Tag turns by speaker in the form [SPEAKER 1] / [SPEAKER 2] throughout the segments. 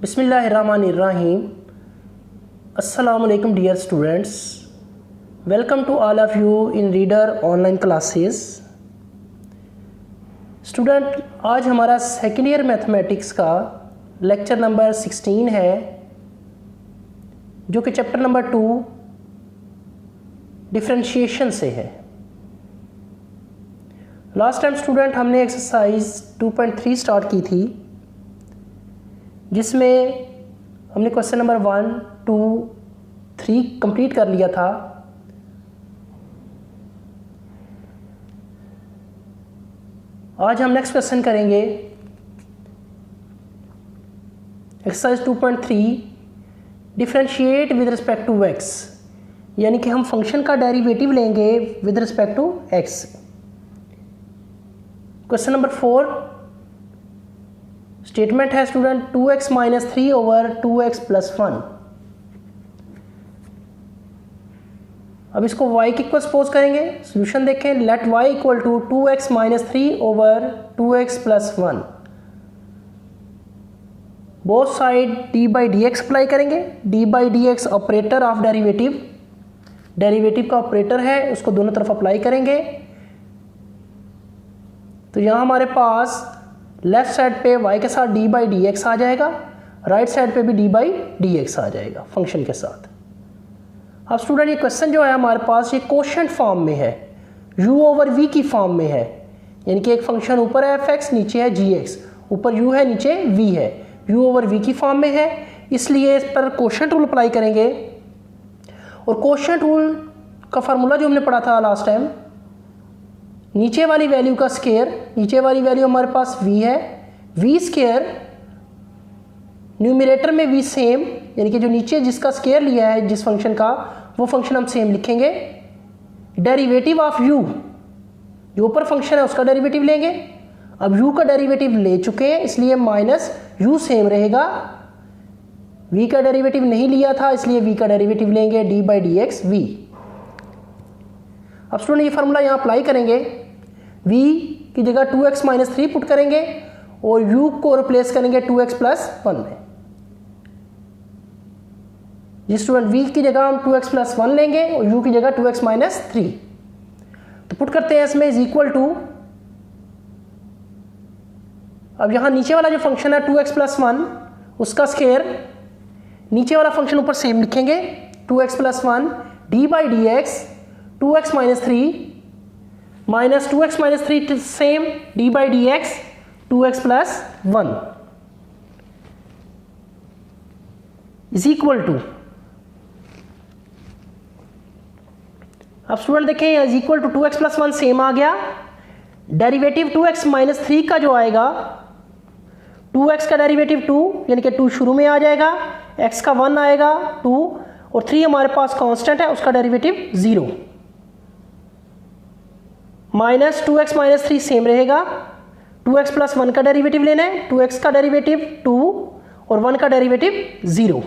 [SPEAKER 1] Bismillahirrahmanirrahim. Assalamu alaikum dear students. Welcome to all of you in Reader online classes. Student, आज हमारा second year mathematics का lecture number 16 है, जो कि chapter number 2 differentiation से है। लास्ट टाइम स्टूडेंट हमने एक्सरसाइज 2.3 स्टार्ट की थी, जिसमें हमने क्वेश्चन नंबर 1, 2, 3 कंप्लीट कर लिया था। आज हम नेक्स्ट क्वेश्चन करेंगे exercise 2.3 differentiate with respect to x, यानी कि हम फंक्शन का डेरिवेटिव लेंगे with respect to x। Question number 4 statement है student 2x minus 3 over 2x plus 1। अब इसको y की इक्वल सपोज करेंगे। सोल्यूशन देखें, let y equal to 2x minus 3 over 2x plus 1। Both side d by d x apply करेंगे। D by d x operator of derivative, derivative का operator है, उसको दोनों तरफ अप्लाई करेंगे। तो यहाँ हमारे पास लेफ्ट साइड पे y के साथ d बाई डी एक्स आ जाएगा, राइट साइड पे भी d बाई डी एक्स आ जाएगा फंक्शन के साथ। अब स्टूडेंट ये क्वेश्चन जो है हमारे पास ये कोशेंट फॉर्म में है, u ओवर v की फॉर्म में है, यानी कि एक फंक्शन ऊपर है f(x), नीचे है gx, ऊपर u है नीचे v है, u ओवर v की फॉर्म में है, इसलिए इस पर कोशेंट रूल अप्लाई करेंगे। और कोशेंट रूल का फार्मूला जो हमने पढ़ा था लास्ट टाइम, नीचे वाली वैल्यू का स्केयर, नीचे वाली वैल्यू हमारे पास v है, v स्केयर न्यूमरेटर में v सेम, यानी कि जो नीचे जिसका स्केयर लिया है जिस फंक्शन का, वो फंक्शन हम सेम लिखेंगे। डेरिवेटिव ऑफ u, जो ऊपर फंक्शन है उसका डेरिवेटिव लेंगे। अब u का डेरिवेटिव ले चुके हैं, इसलिए माइनस u सेम रहेगा। v का डेरिवेटिव नहीं लिया था, इसलिए v का डेरिवेटिव लेंगे d by d x v। अब स्टूडेंट ये फार्मूला यहाँ अप्लाई करेंगे, v की जगह 2x माइनस 3 पुट करेंगे और u को रिप्लेस करेंगे 2x प्लस 1 में। जिस स्टूडेंट v की जगह हम 2x प्लस 1 लेंगे और u की जगह 2x माइनस 3, तो पुट करते हैं इसमें इज इक्वल टू। अब यहाँ नीचे वाला जो फंक्शन है 2x प्लस 1, उसका स्केयर नीचे वाला फंक्शन ऊपर सेम लिखेंगे, 2x plus 1 d by d x 2x minus 3 minus 2x minus 3 same d by d x 2x plus 1 is equal to. अब स्टूडेंट देखें is equal to 2x plus 1 same आ गया। Derivative 2x minus 3 का जो आएगा, 2x का derivative 2, यानी कि 2 शुरू में आ जाएगा, x का 1 आएगा 2, और 3 हमारे पास कांस्टेंट है, उसका derivative 0। Minus 2x minus 3 same रहेगा। 2x प्लस 1 का डेरिवेटिव लेना है, 2x का डेरिवेटिव 2 और 1 का डेरिवेटिव 0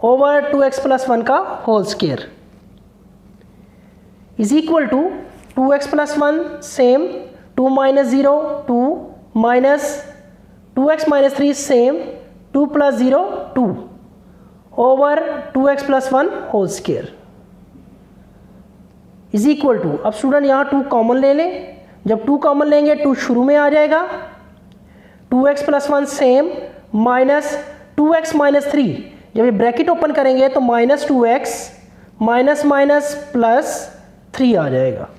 [SPEAKER 1] ओवर 2x प्लस 1 का whole square is equal to 2x plus 1 same, 2 minus 0 2 minus 2x minus 3 same, 2 plus 0 2 over 2x plus 1 whole square is equal to. अब student यहाँ 2 common ले लें। जब 2 कॉमन लेंगे 2 शुरू में आ जाएगा, 2x plus 1 same minus 2x minus 3, जब ये ब्रैकेट ओपन करेंगे तो minus 2x minus minus plus 3 आ जाएगा।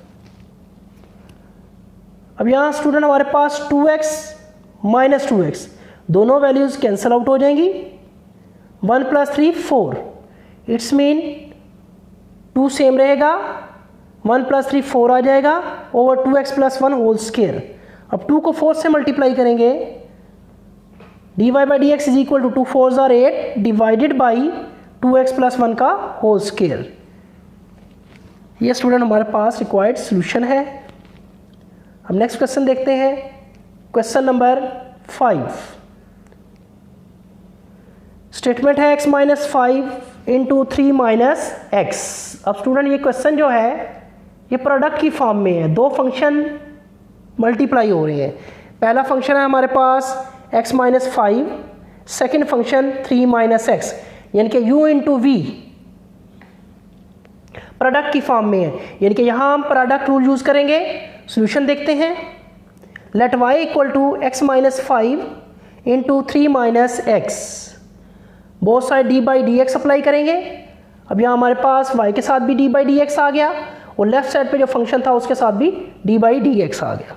[SPEAKER 1] अब यहाँ स्टूडेंट हमारे पास 2x माइनस 2x दोनों वैल्यूज कैंसिल आउट हो जाएंगी। 1 प्लस 3 4, इट्स मीन 2 सेम रहेगा, 1 प्लस 3 4 आ जाएगा over 2x plus 1 whole square. अब 2 को 4 से मल्टीप्लाई करेंगे, dy by d x is equal to 2 4s are 8 divided by 2x plus 1 का होल स्क्वायर। ये स्टूडेंट हमारे पास रिक्वायर्ड सॉल्यूशन है। हम नेक्स्ट क्वेश्चन देखते हैं, क्वेश्चन नंबर 5। स्टेटमेंट है x minus 5 into 3 minus x. अब स्टूडेंट ये क्वेश्चन जो है ये प्रोडक्ट की फॉर्म में है, दो फंक्शन मल्टीप्लाई हो रहे हैं। पहला फंक्शन है हमारे पास x minus 5 second function 3 minus x, यानी कि u इंटू वी प्रोडक्ट की फॉर्म में है, यानी कि यहाँ हम प्रोडक्ट रूल यूज करेंगे। सॉल्यूशन देखते हैं। Let y equal to x minus 5 into 3 minus x, both side d by d x apply करेंगे। अब यहाँ हमारे पास y के साथ भी डी बाई डी एक्स आ गया और लेफ्ट साइड पे जो फंक्शन था उसके साथ भी डी बाई डी एक्स आ गया।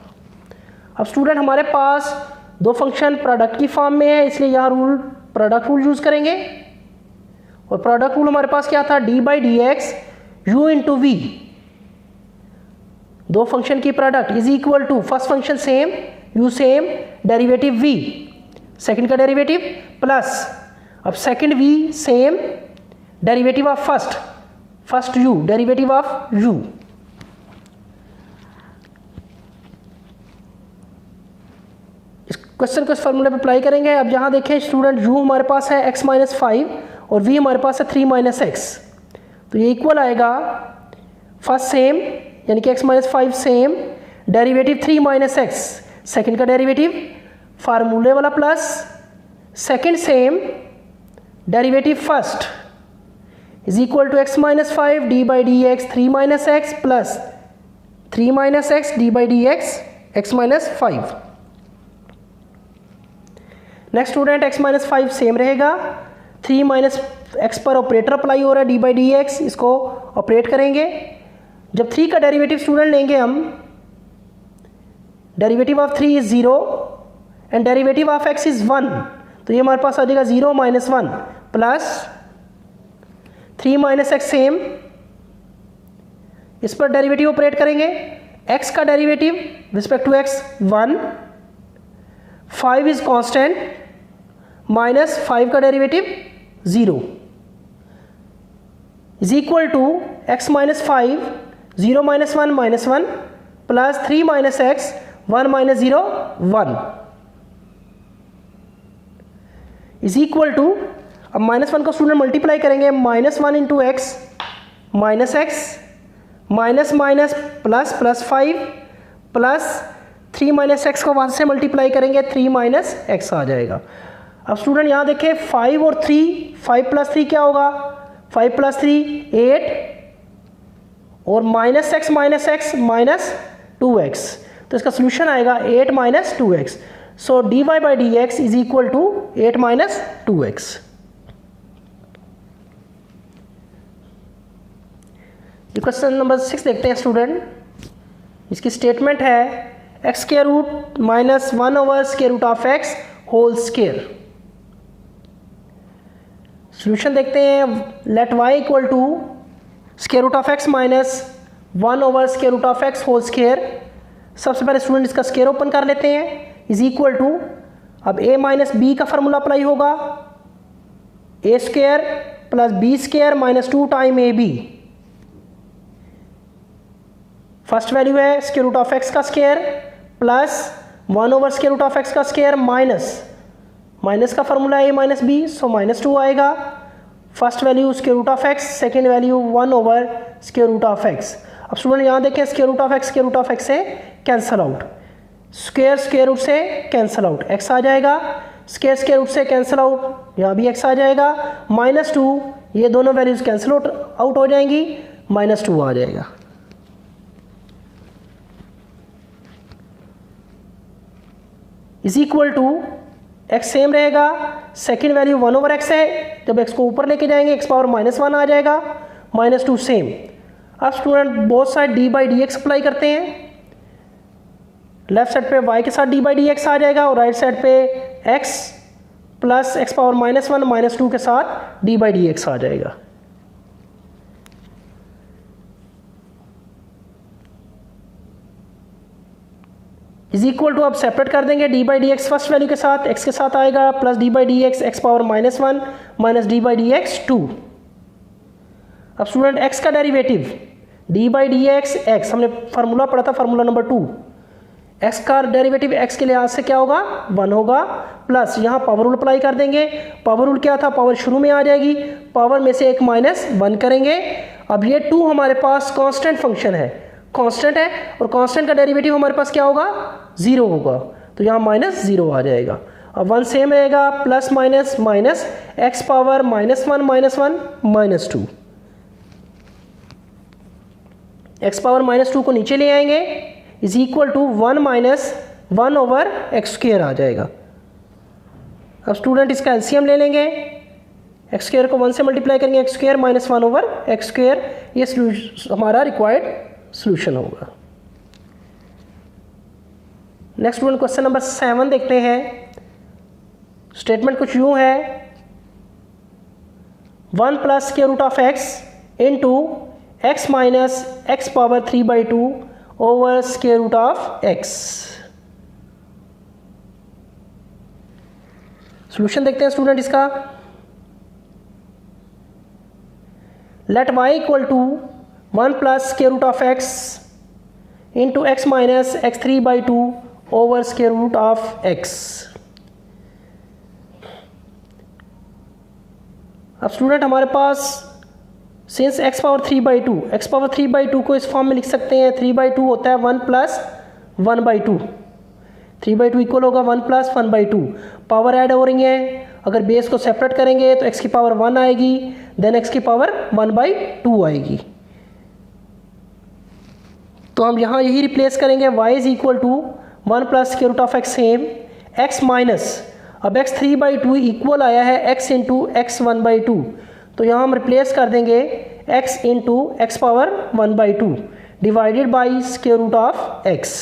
[SPEAKER 1] अब स्टूडेंट हमारे पास दो फंक्शन प्रोडक्ट की फॉर्म में है, इसलिए यहाँ रूल प्रोडक्ट रूल यूज करेंगे। और प्रोडक्ट रूल हमारे पास क्या था, d by d x u into v, दो फंक्शन की product is equal to first function same u same derivative v, second का डेरिवेटिव प्लस अब second v same derivative of first u derivative of u। इस question को इस फॉर्मूले पे apply करेंगे। अब यहाँ देखें स्टूडेंट, u हमारे पास है x माइनस 5 और v हमारे पास है 3 माइनस एक्स, तो ये इक्वल आएगा फर्स्ट सेम यानी कि x minus 5 same derivative 3 minus x, second का डेरिवेटिव फार्मूले वाला plus second same derivative first is equal to x minus 5 d by d x 3 minus x plus 3 minus x d by d x x minus 5। Next student x minus 5 same रहेगा, 3 minus x पर operator apply हो रहा है d by d x, इसको operate करेंगे। जब 3 का derivative student लेंगे हम, derivative of 3 is 0 and derivative of x is 1, तो ये हमारे पास आ जाएगा 0 minus 1 plus 3 minus x same, इस पर डेरिवेटिव ऑपरेट करेंगे। x का derivative respect to x 1, 5 is constant minus 5 का derivative 0 is equal to x minus 5 0 minus 1 plus 3 minus x 1 minus 0 1 is equal to, अब माइनस 1 को स्टूडेंट मल्टीप्लाई करेंगे, minus 1 into x minus x minus minus plus plus 5 plus 3 minus x को वहाँ से multiply करेंगे 3 minus x आ जाएगा। अब student यहाँ देखें 5 और 3, 5 प्लस 3 क्या होगा, 5 प्लस 3 8 और माइनस एक्स माइनस 2x, तो इसका सोल्यूशन आएगा 8 minus 2x। So d y by d x is equal to 8 minus 2x। Question number 6 देखते हैं स्टूडेंट। इसकी स्टेटमेंट है x square root minus 1 over square root of x whole square. Solution देखते हैं। Let y equal to square root of x minus 1 over square root of x whole square. सबसे पहले student इसका square open कर लेते हैं, is equal to, अब a minus b का फॉर्मूला अप्लाई होगा, a square plus b square minus 2 time a b. First value है स्क्वायर रूट ऑफ एक्स का square plus 1 over square root of x का square minus का formula है a minus b, so minus 2 आएगा। First value square root of x, second value 1 over square root of x. अब student यहाँ देखें square root of x से cancel out, square root से cancel out, x आ जाएगा, square root से cancel out, यहाँ भी x आ जाएगा, माइनस 2, ये दोनों वैल्यूज कैंसल आउट हो जाएंगी, माइनस 2 आ जाएगा। Is equal to x same रहेगा, सेकेंड वैल्यू 1 ओवर x है, जब x को ऊपर लेके जाएंगे x पावर माइनस 1 आ जाएगा, माइनस 2 सेम। अब student both side d by d x apply करते हैं। लेफ्ट साइड पे y के साथ डी बाई डी एक्स आ जाएगा और राइट साइड पे x plus x power minus 1 minus 2 के साथ डी बाई डी एक्स आ जाएगा। इज इक्वल टू, अब सेपरेट कर देंगे D by d x first value के साथ, x के साथ आएगा plus D by d x x power minus 1 minus D by d x 2। अब स्टूडेंट x का derivative D by d x x, हमने फार्मूला पढ़ा था फार्मूला नंबर 2, x का डेरिवेटिव x के लिहाज से क्या होगा 1 होगा, प्लस यहाँ पावर रूल अप्लाई कर देंगे। पावर रूल क्या था, पावर शुरू में आ जाएगी, पावर में से एक माइनस 1 करेंगे। अब ये 2 हमारे पास कांस्टेंट फंक्शन है, कांस्टेंट है और कांस्टेंट का डेरिवेटिव हमारे पास क्या होगा 0 होगा, तो यहाँ माइनस 0 आ जाएगा। अब 1 सेम रहेगा, plus minus minus x power -1 -2, x power -2 को नीचे ले आएंगे is equal to 1 minus 1 over x square आ जाएगा। अब स्टूडेंट इसका एलसीएम ले लेंगे, एक्स स्क्वेयर को 1 से मल्टीप्लाई करेंगे, x square -1 over x square, ये हमारा रिक्वायर्ड सोल्यूशन होगा। नेक्स्ट स्टूडेंट क्वेश्चन नंबर 7 देखते हैं। स्टेटमेंट कुछ यूं है, 1 plus square root of x into x minus x power 3/2 over square root of x. Solution देखते हैं स्टूडेंट इसका। Let y equal to 1 plus square root of x into x minus x 3/2 over square root of x. अब student हमारे पास since x power 3/2 को इस form में लिख सकते हैं, 3/2 होता है 1 प्लस 1/2, 3/2 इक्वल होगा 1 प्लस 1/2। पावर ऐड हो रही है, अगर बेस को सेपरेट करेंगे तो x की पावर 1 आएगी, देन x की पावर 1/2 आएगी। तो हम यहाँ यही रिप्लेस करेंगे, y is equal to 1 plus square root of x same, x minus, अब x 3/2 इक्वल आया है x इंटू एक्स 1/2, तो यहाँ हम रिप्लेस कर देंगे x into x power 1/2 divided by square root of x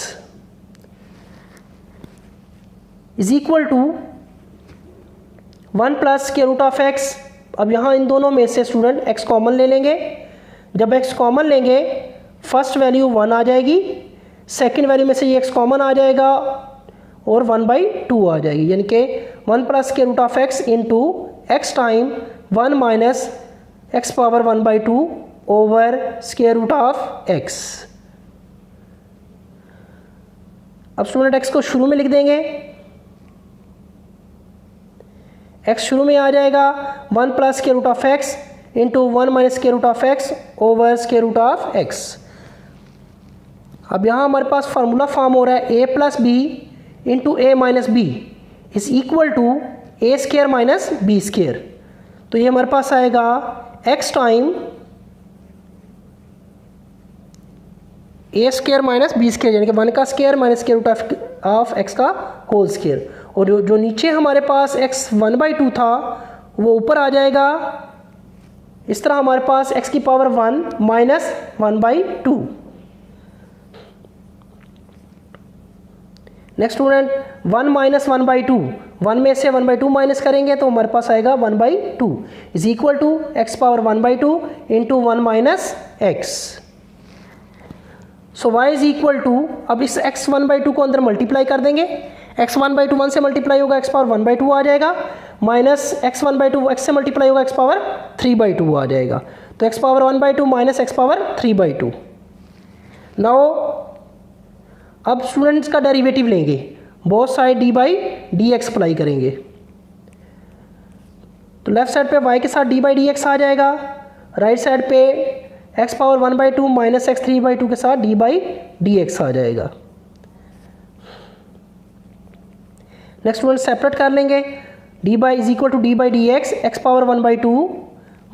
[SPEAKER 1] is equal to 1 plus square root of x। अब यहाँ इन दोनों में से स्टूडेंट x कॉमन ले लेंगे, जब x कॉमन लेंगे फर्स्ट वैल्यू 1 आ जाएगी, सेकंड वैल्यू में से ये x कॉमन आ जाएगा और 1/2 आ जाएगी, यानी कि 1 plus square root of x into x time 1 minus x power 1/2 over square root of x। अब स्टूडेंट x को शुरू में लिख देंगे, x शुरू में आ जाएगा 1 plus square root of x into 1 minus square root of x over square root of x। अब यहाँ हमारे पास फार्मूला फॉर्म हो रहा है a plus b into a minus b is equal to a square minus b square. तो ये हमारे पास आएगा x time a square minus b square, यानी कि 1 का square minus square root of x का होल स्क्वायर, और जो नीचे हमारे पास x 1/2 था वो ऊपर आ जाएगा। इस तरह हमारे पास x की power 1 minus 1/2। Next student 1 minus 1/2, 1 में से 1/2 माइनस करेंगे तो हमारे पास आएगा 1/2 is equal to x power 1/2 into 1 minus x. So y is equal to, अब इस x 1/2 को अंदर मल्टीप्लाई कर देंगे, x 1/2 1 से मल्टीप्लाई होगा x पावर 1/2 आ जाएगा, माइनस x 1/2 x से मल्टीप्लाई होगा x पावर 3/2 आ जाएगा, तो x power 1/2 minus x power 3/2। Now अब स्टूडेंट्स का डेरिवेटिव लेंगे, बोथ साइड d/dx अप्लाई करेंगे, तो लेफ्ट साइड पे y के साथ d/dx आ जाएगा, राइट साइड पे x पावर 1/2 माइनस x 3/2 के साथ d/dx आ जाएगा। नेक्स्ट स्टूडेंट सेपरेट कर लेंगे, d is equal to d/dx x power 1/2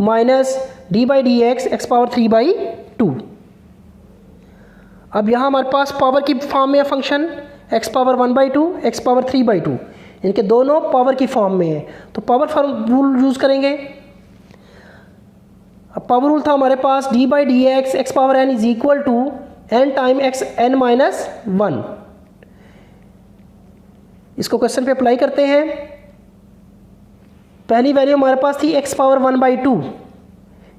[SPEAKER 1] minus d/dx x power 3/2। अब यहाँ हमारे पास पावर की फॉर्म में है function, x power 1/2 x power 3/2, इनके दोनों पावर की फॉर्म में है, तो पावर रूल यूज़ करेंगे। अब पावर रूल था हमारे पास d/dx x पावर n is equal to n time x n minus 1। इसको क्वेश्चन पे अप्लाई करते हैं। पहली वैल्यू हमारे पास थी x power 1/2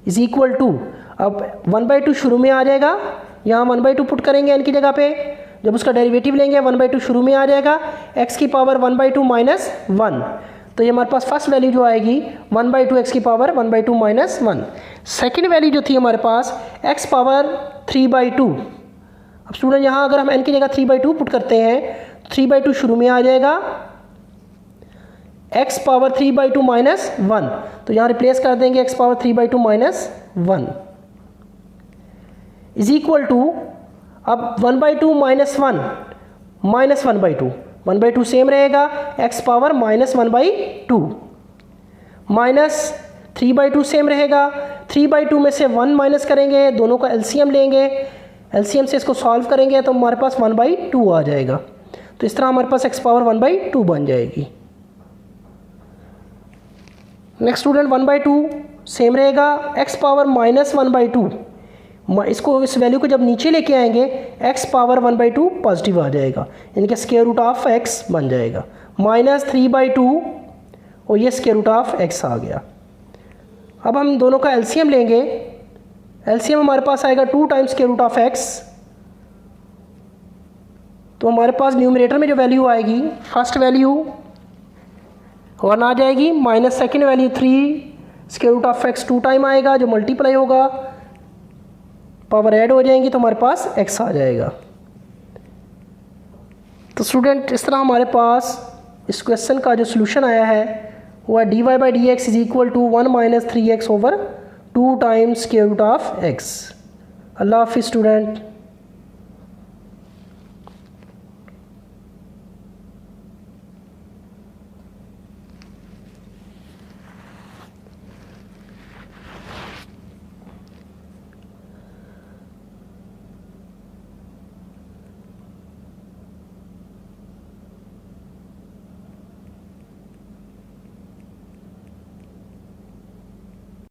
[SPEAKER 1] is equal to, अब 1/2 शुरू में आ जाएगा, यहाँ 1/2 पुट करेंगे n की जगह पे, जब उसका डेरिवेटिव लेंगे 1/2 शुरू में आ जाएगा, x की पावर 1/2 माइनस 1, तो ये हमारे पास फर्स्ट वैल्यू जो आएगी 1/2 x की पावर 1/2 माइनस 1। सेकेंड वैल्यू जो थी हमारे पास x पावर 3/2। अब स्टूडेंट यहाँ अगर हम n की जगह 3/2 पुट करते हैं, 3/2 शुरू में आ जाएगा, x पावर 3/2 माइनस 1, तो यहाँ रिप्लेस कर देंगे x power 3/2 minus 1 is equal to, अब 1/2 माइनस 1 माइनस 1/2, 1/2 सेम रहेगा, x पावर -1/2 माइनस 3/2 सेम रहेगा, 3/2 में से 1 माइनस करेंगे, दोनों का एलसीएम लेंगे, एलसीएम से इसको सॉल्व करेंगे तो हमारे पास 1/2 आ जाएगा। तो इस तरह हमारे पास x पावर 1/2 बन जाएगी। नेक्स्ट स्टूडेंट 1/2 सेम रहेगा, x पावर -1/2 इसको इस वैल्यू को जब नीचे लेके आएंगे x पावर 1/2 पॉजिटिव आ जाएगा, यानी कि स्क्वायर रूट ऑफ x बन जाएगा, -3/2 और ये स्क्वायर रूट ऑफ x आ गया। अब हम दोनों का एलसीएम लेंगे, एलसीएम हमारे पास आएगा 2 times square root of x। तो हमारे पास न्यूमरेटर में जो वैल्यू आएगी, फर्स्ट वैल्यू 1 आ जाएगी, minus second value 3 square root of x 2 time आएगा जो मल्टीप्लाई होगा, पावर ऐड हो जाएंगी तो हमारे पास x आ जाएगा। तो स्टूडेंट इस तरह हमारे पास इस क्वेश्चन का जो सोल्यूशन आया है वो है dy/dx is equal to 1 - 3x/2 times square root of x। Allah हाफिज़ स्टूडेंट।